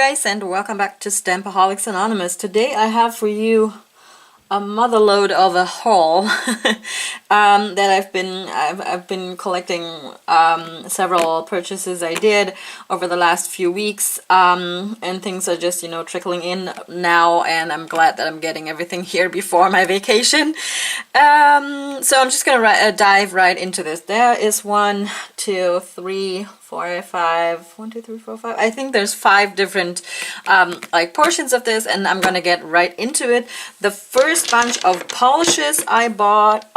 guys, and welcome back to Stampaholics Anonymous. Today I have for you a motherload of a haul that I've been collecting, several purchases I did over the last few weeks, and things are just, you know, trickling in now, and I'm glad that I'm getting everything here before my vacation. So I'm just gonna dive right into this. There is 1, 2, 3, 4, 5, 1, 2, 3, 4, 5. I think there's 5 different like portions of this, and I'm gonna get right into it. The first bunch of polishes I bought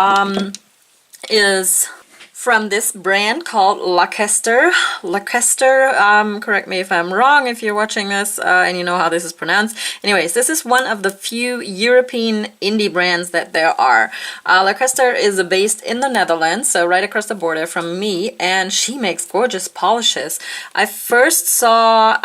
is from this brand called Lacquester. Lacquester, correct me if I'm wrong if you're watching this and you know how this is pronounced. Anyways, this is one of the few European indie brands that there are. Lacquester is based in the Netherlands, so right across the border from me, and she makes gorgeous polishes. I first saw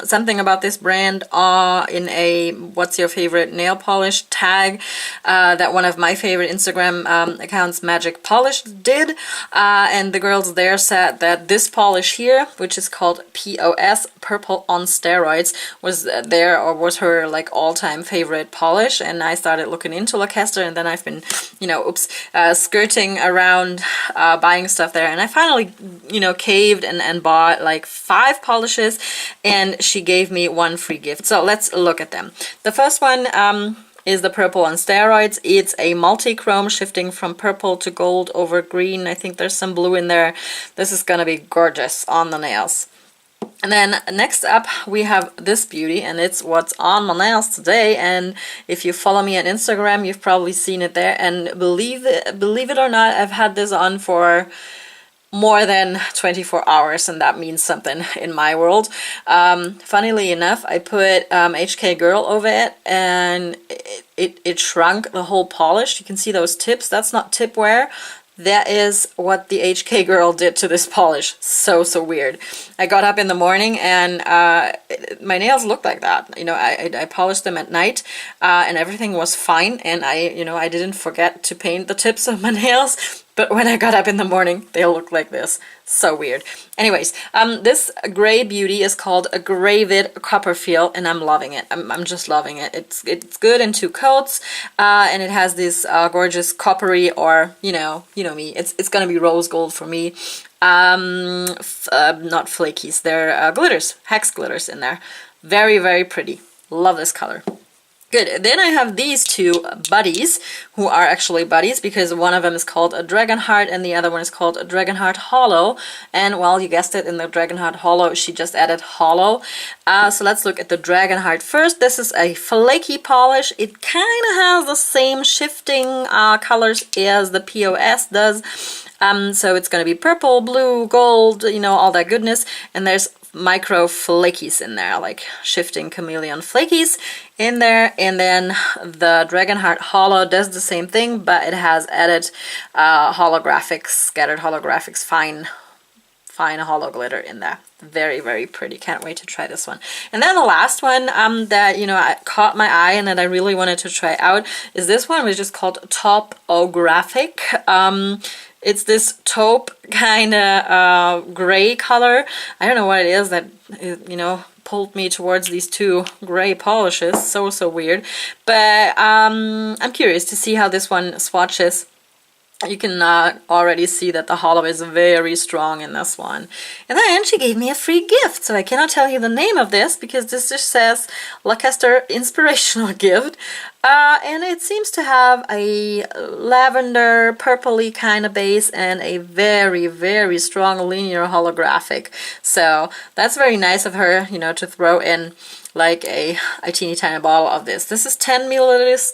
something about this brand in a what's your favorite nail polish tag that one of my favorite Instagram accounts, Magic Polish, did. And the girls there said that this polish here, which is called POS, Purple on Steroids, was was her like all-time favorite polish. And I started looking into Lacquester, and then I've been, you know, skirting around buying stuff there, and I finally, you know, caved and bought like 5 polishes, and she gave me 1 free gift. So let's look at them. The first one is the Purple on Steroids. It's a multi-chrome shifting from purple to gold over green. I think there's some blue in there. This is gonna be gorgeous on the nails. And then next up we have this beauty, and it's what's on my nails today. And if you follow me on Instagram, you've probably seen it there. And believe it or not, I've had this on for more than 24 hours, and that means something in my world. Funnily enough, I put HK Girl over it, and it shrunk the whole polish. You can see those tips. That's not tip wear. That is what the HK Girl did to this polish. So weird. I got up in the morning and my nails looked like that. You know, I polished them at night and everything was fine, and I didn't forget to paint the tips of my nails. But when I got up in the morning, they look like this. So weird. Anyways, this gray beauty is called a Gravid Copperfield, and I'm loving it. I'm just loving it. It's good in 2 coats, and it has this gorgeous coppery, or you know me. It's gonna be rose gold for me. Not flakies. They're glitters, hex glitters in there. Very pretty. Love this color. Good. Then I have these 2 buddies, who are actually buddies because one of them is called a Dragonheart and the other one is called a Dragonheart Hollow. And well, you guessed it, in the Dragonheart Hollow she just added hollow. So let's look at the Dragonheart first. This is a flaky polish. It kind of has the same shifting colors as the POS does. So it's going to be purple, blue, gold, you know, all that goodness. And there's micro flakies in there, like shifting chameleon flakies in there. And then the Dragonheart Hollow does the same thing, but it has added holographics, scattered holographics, fine hollow glitter in there. Very pretty. Can't wait to try this one. And then the last one that, you know, caught my eye and that I really wanted to try out is this one, which is called Topographic. It's this taupe kind of gray color. I don't know what it is that, you know, pulled me towards these 2 gray polishes. So weird. But I'm curious to see how this one swatches. You can already see that the hollow is very strong in this one. And then she gave me a free gift, so I cannot tell you the name of this because this just says Lacquester Inspirational Gift. And it seems to have a lavender purpley kind of base and a very strong linear holographic. So that's very nice of her, you know, to throw in like a teeny tiny bottle of this. This is 10 milliliters.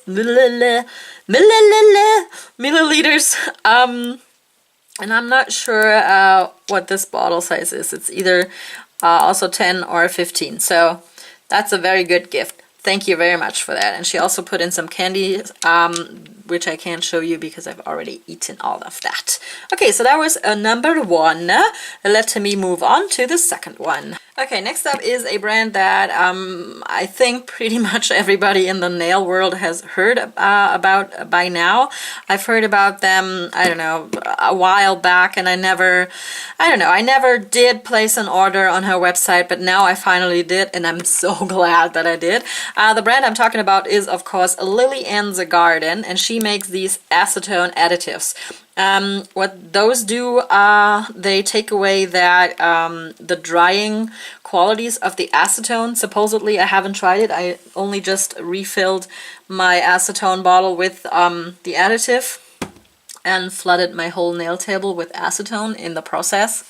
And I'm not sure what this bottle size is. It's either also 10 or 15. So that's a very good gift. Thank you very much for that. And she also put in some candy, which I can't show you because I've already eaten all of that. Okay, so that was number 1. Let me move on to the second one. Okay, next up is a brand that I think pretty much everybody in the nail world has heard about by now. I've heard about them, I don't know, a while back, and I don't know, I never did place an order on her website, but now I finally did, and I'm so glad that I did. The brand I'm talking about is, of course, Lilly and the Garden, and she makes these acetone additives. What those do, they take away that the drying qualities of the acetone. Supposedly, I haven't tried it. I only just refilled my acetone bottle with the additive and flooded my whole nail table with acetone in the process.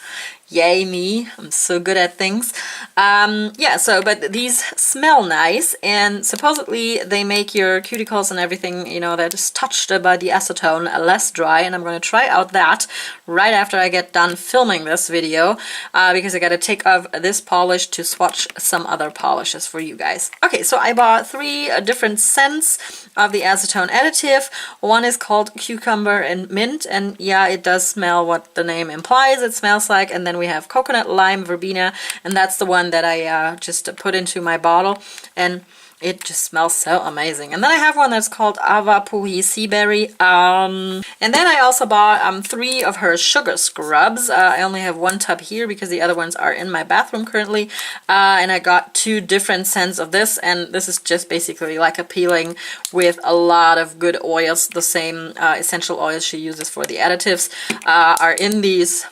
Yay me, I'm so good at things. Yeah, so, but these smell nice, and supposedly they make your cuticles and everything, you know, that is touched by the acetone less dry, and I'm going to try out that right after I get done filming this video, because I got to take off this polish to swatch some other polishes for you guys. Okay, so I bought 3 different scents of the acetone additive. One is called Cucumber and Mint, and yeah, it does smell what the name implies it smells like, and then we have Coconut, Lime, Verbena, and that's the one that I just put into my bottle, and it just smells so amazing. And then I have one that's called Avapuhi Sea Berry, and then I also bought 3 of her sugar scrubs. I only have 1 tub here because the other ones are in my bathroom currently, and I got 2 different scents of this, and this is just basically like a peeling with a lot of good oils. The same essential oils she uses for the additives are in these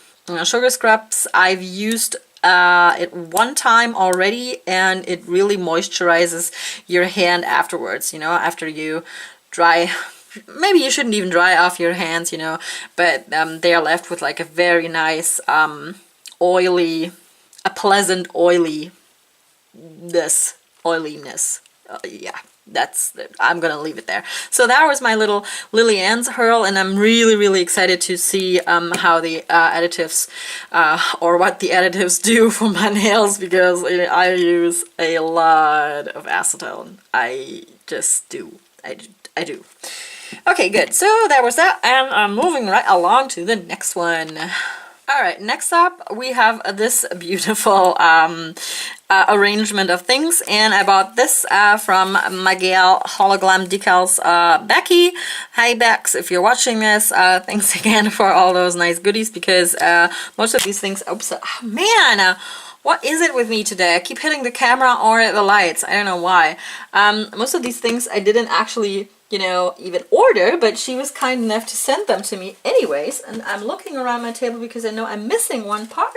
sugar scrubs. I've used it 1 time already, and it really moisturizes your hand afterwards, you know, after you dry. Maybe you shouldn't even dry off your hands, you know, but they are left with like a very nice oily, a pleasant oiliness. Yeah, I'm gonna leave it there. So that was my little Lilly Ann's Hurl, and I'm really excited to see how the additives or what the additives do for my nails, because I use a lot of acetone. I just do. I do. Okay, good. So that was that, and I'm moving right along to the next one. Alright, next up we have this beautiful arrangement of things, and I bought this from Miguel Hologram Decals Becky. Hi Bex, if you're watching this, thanks again for all those nice goodies, because most of these things, oops, man, what is it with me today? I keep hitting the camera or the lights, I don't know why. Most of these things I didn't actually, you know, even order, but she was kind enough to send them to me anyways, and I'm looking around my table because I know I'm missing one part.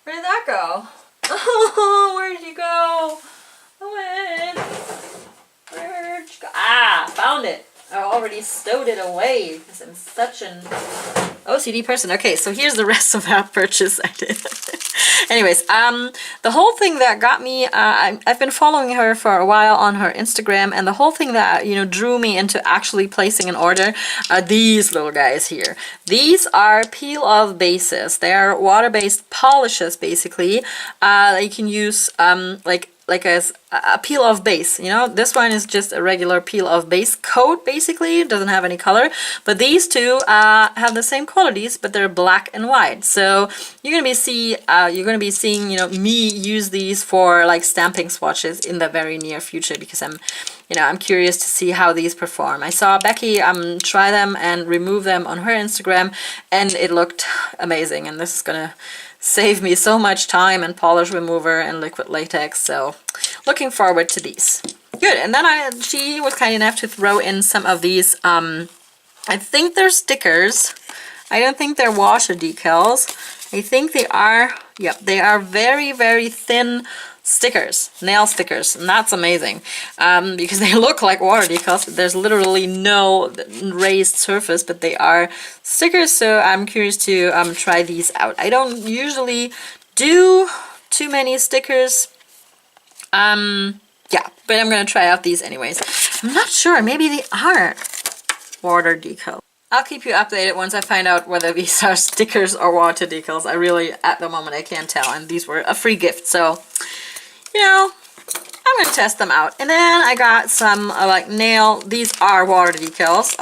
Where did that go? Oh, where did you go? Owen! Where'd you go? Ah, found it! I already stowed it away because I'm such an OCD person. Okay, so here's the rest of that purchase I did. Anyways, the whole thing that got me, I've been following her for a while on her Instagram, and the whole thing that, you know, drew me into actually placing an order are these little guys here. These are peel-off bases. They are water-based polishes, basically. You can use, like as a peel-off base, you know. This one is just a regular peel-off base coat, basically. It doesn't have any color, but these two have the same qualities, but they're black and white. So you're gonna be seeing, you know, me use these for like stamping swatches in the very near future, because I'm curious to see how these perform. I saw Becky try them and remove them on her Instagram, and it looked amazing, and this is gonna save me so much time and polish remover and liquid latex, so looking forward to these. Good. And then she was kind enough to throw in some of these, I think they're stickers. I don't think they're washer decals. I think they are, yep, they are very thin stickers, nail stickers, and that's amazing, because they look like water decals. There's literally no raised surface, but they are stickers, so I'm curious to try these out. I don't usually do too many stickers, yeah, but I'm gonna try out these anyways. I'm not sure, maybe they are water decals. I'll keep you updated once I find out whether these are stickers or water decals. I really, at the moment, I can't tell, and these were a free gift, so you know, I'm gonna test them out. And then I got some like these are water decals.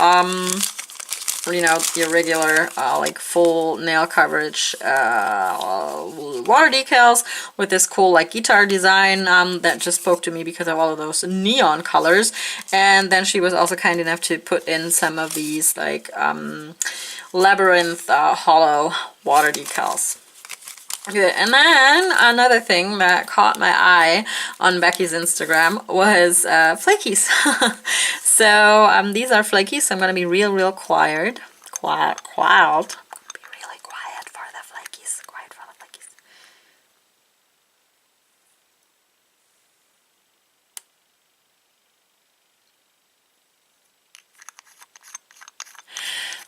you know, your regular like full nail coverage water decals with this cool like guitar design that just spoke to me because of all of those neon colors. And then she was also kind enough to put in some of these like labyrinth hollow water decals. Good. And then another thing that caught my eye on Becky's Instagram was flakies. So these are flakies, so I'm going to be real quiet. Be really quiet for the flakies. Quiet for the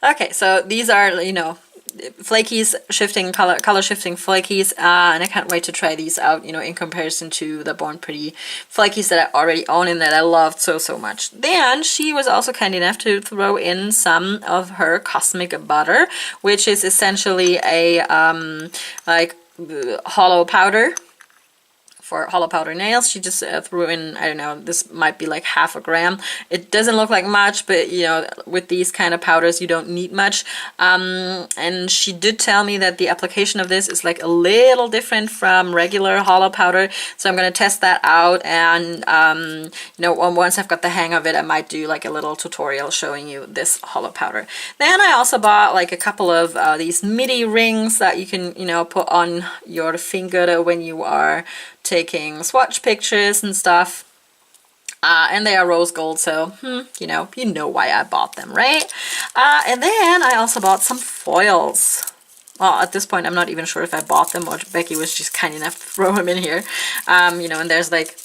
flakies. Okay, so these are, you know, flakies, shifting color shifting flakies, and I can't wait to try these out, you know, in comparison to the Born Pretty flakies that I already own and that I loved so much. Then she was also kind enough to throw in some of her Cosmic Butter, which is essentially a like hollow powder for hollow powder nails. She just threw in, I don't know, this might be like half a gram. It doesn't look like much, but you know, with these kind of powders you don't need much. And she did tell me that the application of this is like a little different from regular hollow powder, so I'm gonna test that out, and you know, once I've got the hang of it, I might do like a little tutorial showing you this hollow powder. Then I also bought like a couple of these MIDI rings that you can, you know, put on your finger when you are taking swatch pictures and stuff, and they are rose gold, so you know why I bought them, right? And then I also bought some foils. Well, at this point I'm not even sure if I bought them or Becky was just kind enough to throw them in here. You know, and there's like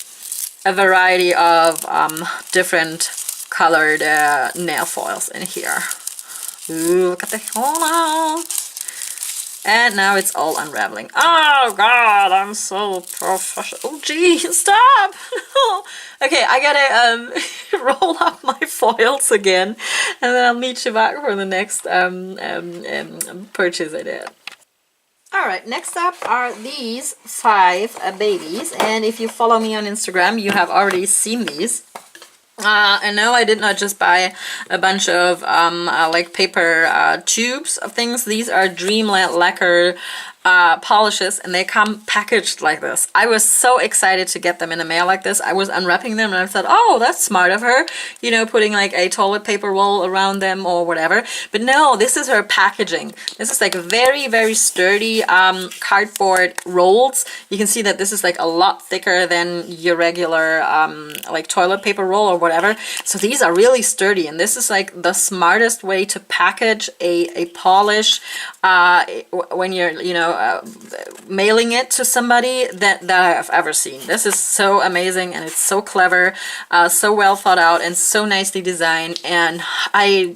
a variety of different colored nail foils in here. Ooh, look at the, hold on. And now it's all unraveling. Oh god, I'm so professional. Oh gee, stop! Okay, I gotta roll up my foils again, and then I'll meet you back for the next purchase I did. Alright, next up are these 5 babies, and if you follow me on Instagram, you have already seen these. And no, I did not just buy a bunch of like paper tubes of things. These are Dreamland Lacquer polishes, and they come packaged like this. I was so excited to get them in the mail like this. I was unwrapping them and I thought, oh, that's smart of her, you know, putting like a toilet paper roll around them or whatever. But no, this is her packaging. This is like very sturdy cardboard rolls. You can see that this is like a lot thicker than your regular like toilet paper roll or whatever. So these are really sturdy, and this is like the smartest way to package a polish when you're, you know, mailing it to somebody that I've ever seen. This is so amazing, and it's so clever, so well thought out, and so nicely designed. And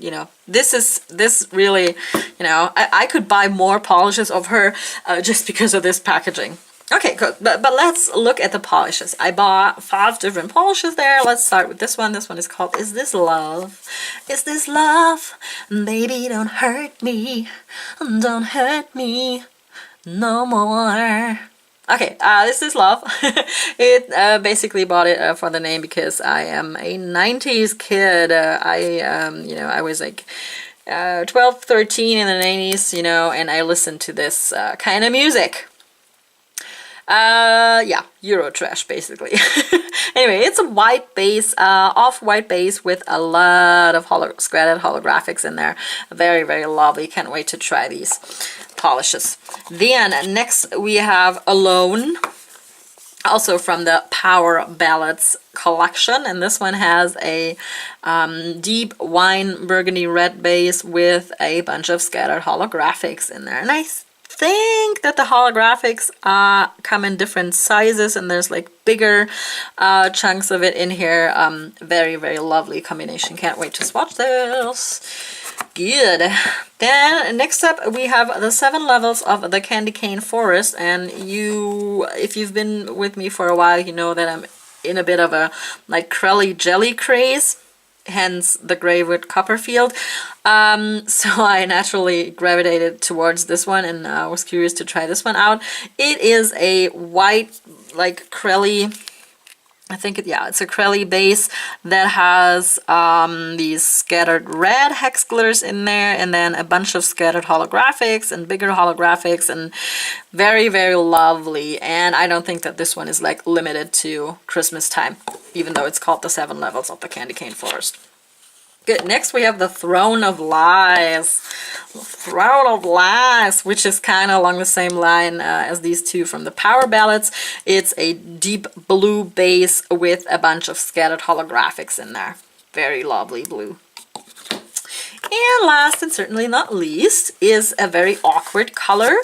you know, this really, you know, I could buy more polishes of her just because of this packaging. Okay, good. But let's look at the polishes. I bought 5 different polishes there. Let's start with this one. This one is called Is This Love? Is this love? Baby, don't hurt me. Don't hurt me no more. Okay, this is Love. It basically bought it for the name because I am a 90s kid. You know, I was like 12, 13 in the 90s, you know, and I listened to this kind of music. Yeah, Euro trash basically. Anyway, it's a white base, off-white base with a lot of scratched holographics in there. Very lovely. Can't wait to try these polishes. Then next we have Alone, also from the Power Ballads collection, and this one has a deep wine burgundy red base with a bunch of scattered holographics in there. Nice. Think that the holographics come in different sizes, and there's like bigger chunks of it in here. Very lovely combination. Can't wait to swatch this. Good. Then next up we have the 7 levels of the Candy Cane Forest, and if you've been with me for a while, you know that I'm in a bit of a like Crelly jelly craze. Hence the Greywood Copperfield. So I naturally gravitated towards this one, and was curious to try this one out. It is a white, like Crelly I think it's acrylic base that has these scattered red hex glitters in there, and then a bunch of scattered holographics and bigger holographics, and very, very lovely. And I don't think that this one is like limited to Christmas time, even though it's called the 7 levels of the Candy Cane Forest. Good. Next we have the Throne of Lies. Throne of Lies, which is kind of along the same line as these two from the Power Ballads. It's a deep blue base with a bunch of scattered holographics in there. Very lovely blue. And last and certainly not least is a very awkward color,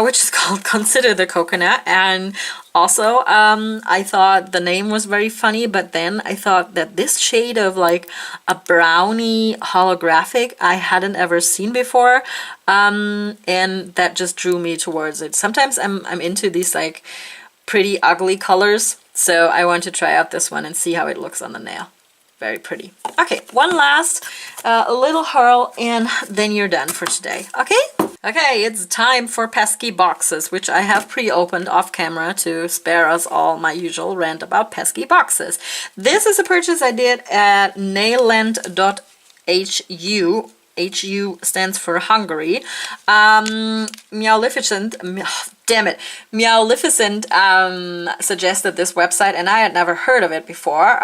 which is called Consider the Coconut. And also, I thought the name was very funny, but then I thought that this shade of like a brownie holographic I hadn't ever seen before, and that just drew me towards it. Sometimes I'm into these like pretty ugly colors, so I want to try out this one and see how it looks on the nail. Very pretty. Okay, one last little hurl and then you're done for today. Okay? Okay, it's time for pesky boxes, which I have pre-opened off camera to spare us all my usual rant about pesky boxes. This is a purchase I did at nailland.hu. HU stands for Hungary. Meowlificent, damn it, Meowlificent suggested this website, and I had never heard of it before,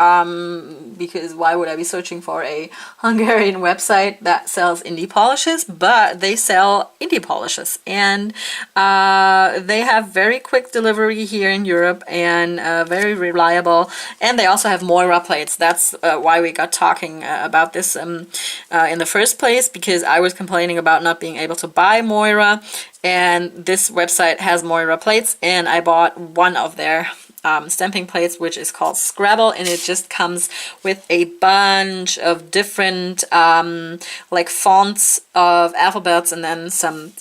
because why would I be searching for a Hungarian website that sells indie polishes? But they sell indie polishes, and they have very quick delivery here in Europe, and very reliable, and they also have Moira plates. That's why we got talking about this in the first place, because I was complaining about not being able to buy Moira, and this website has Moira plates, and I bought one of their stamping plates, which is called Scrabble, and it just comes with a bunch of different like fonts of alphabets, and then some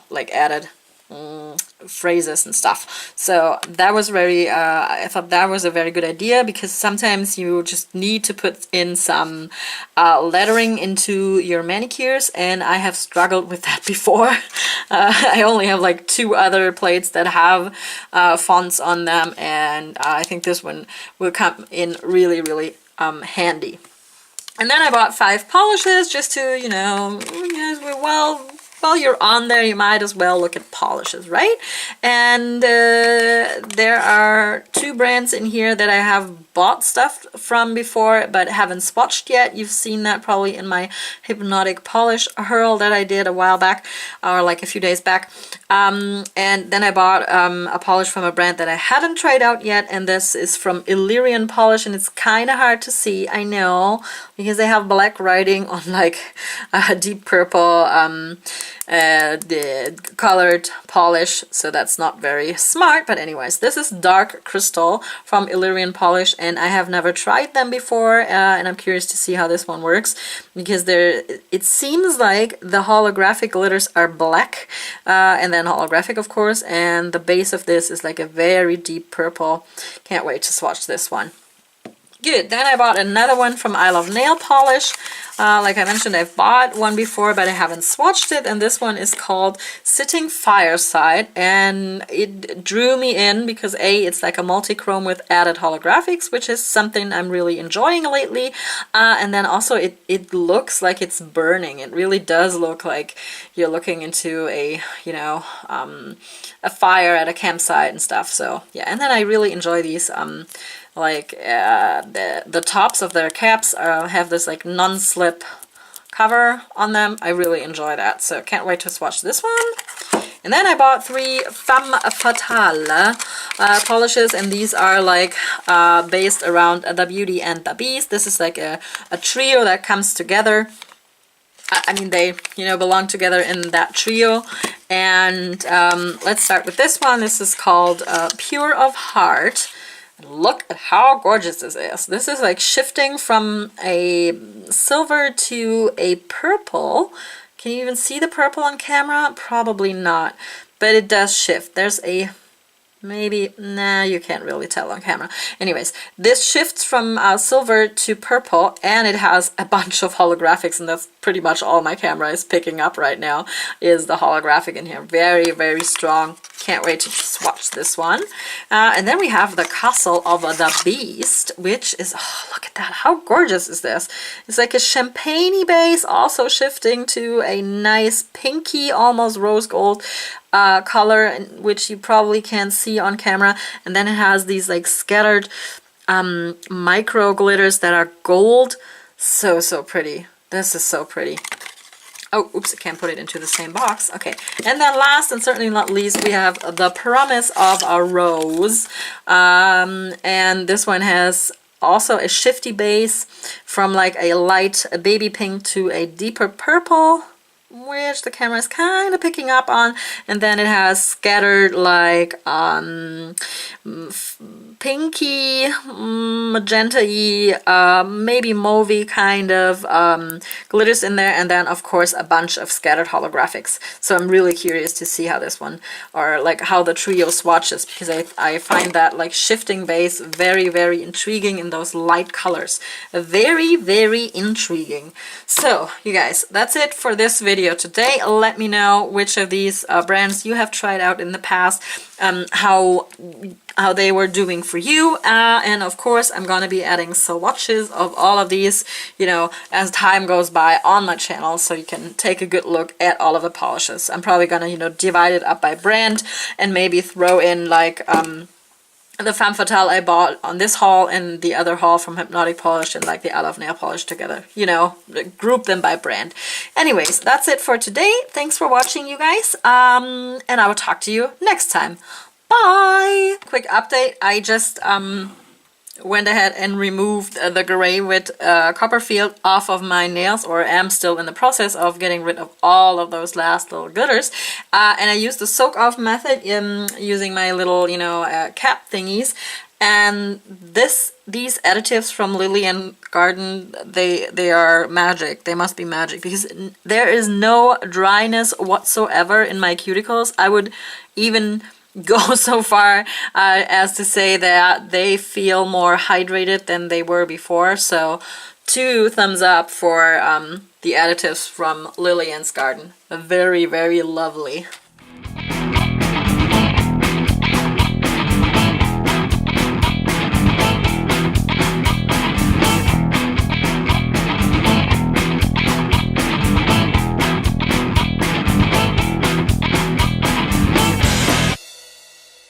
like added phrases and stuff. So that was very I thought that was a very good idea, because sometimes you just need to put in some lettering into your manicures, and I have struggled with that before. I only have like 2 other plates that have fonts on them, and I think this one will come in really, really handy. And then I bought 5 polishes just to, you know, while you're on there, you might as well look at polishes, right? And there are 2 brands in here that I have bought stuff from before but haven't swatched yet. You've seen that probably in my hypnotic polish hurl that I did a while back, or like a few days back. And then I bought a polish from a brand that I hadn't tried out yet, and this is from Illyrian Polish, and it's kind of hard to see, I know, because they have black writing on like a deep purple the colored polish, so that's not very smart. But anyways, this is Dark Crystal from Illyrian Polish, and I have never tried them before, and I'm curious to see how this one works, because it seems like the holographic glitters are black, and then holographic of course, and the base of this is like a very deep purple. Can't wait to swatch this one. Good. Then I bought another one from I Love Nail Polish. Like I mentioned, I've bought one before, but I haven't swatched it, and this one is called Sitting Fireside, and it drew me in because A, it's like a multi-chrome with added holographics, which is something I'm really enjoying lately, and then also it looks like it's burning. It really does look like you're looking into a, you know, a fire at a campsite and stuff. So yeah, and then I really enjoy these like the tops of their caps have this like non-slip cover on them. I really enjoy that, so can't wait to swatch this one. And then I bought 3 Femme Fatale polishes, and these are like based around the Beauty and the Beast. This is like a trio that comes together. I mean, they, you know, belong together in that trio. And let's start with this one. This is called Pure of Heart. Look at how gorgeous this is. This is like shifting from a silver to a purple. Can you even see the purple on camera? Probably not, but it does shift. There's a Maybe, nah, you can't really tell on camera. Anyways, this shifts from silver to purple, and it has a bunch of holographics, and that's pretty much all my camera is picking up right now, is the holographic in here. Very, very strong. Can't wait to swatch this one. And then we have the Castle of the Beast, which is, oh, look at that. How gorgeous is this? It's like a champagne base, also shifting to a nice pinky, almost rose gold color, which you probably can't see on camera. And then it has these like scattered micro glitters that are gold. So, so pretty. This is so pretty. Oh, oops, I can't put it into the same box. Okay, and then last and certainly not least, we have the Promise of a Rose. And this one has also a shifty base from like a light baby pink to a deeper purple, which the camera is kind of picking up on, and then it has scattered like pinky, magenta-y, maybe mauvey kind of glitters in there, and then of course a bunch of scattered holographics. So I'm really curious to see how this one, or like how the trio swatches, because I find that like shifting base very, very intriguing in those light colors. Very, very intriguing. So you guys, that's it for this video today. Let me know which of these brands you have tried out in the past, how they were doing for you, and of course I'm gonna be adding swatches of all of these, you know, as time goes by on my channel, so you can take a good look at all of the polishes. I'm probably gonna, you know, divide it up by brand and maybe throw in like the Femme Fatale I bought on this haul and the other haul from Hypnotic Polish and like the I Love Nail Polish together, you know, group them by brand. Anyways, that's it for today. Thanks for watching, you guys, and I will talk to you next time. Bye! Quick update, I just went ahead and removed the gray with Copperfield off of my nails, or am still in the process of getting rid of all of those last little glitters, and I used the soak off method using my little, you know, cap thingies, and these additives from Lilly and Garden, they are magic. They must be magic, because there is no dryness whatsoever in my cuticles. I would even go so far as to say that they feel more hydrated than they were before. So 2 thumbs up for the additives from Lilly and Garden. Very, very lovely.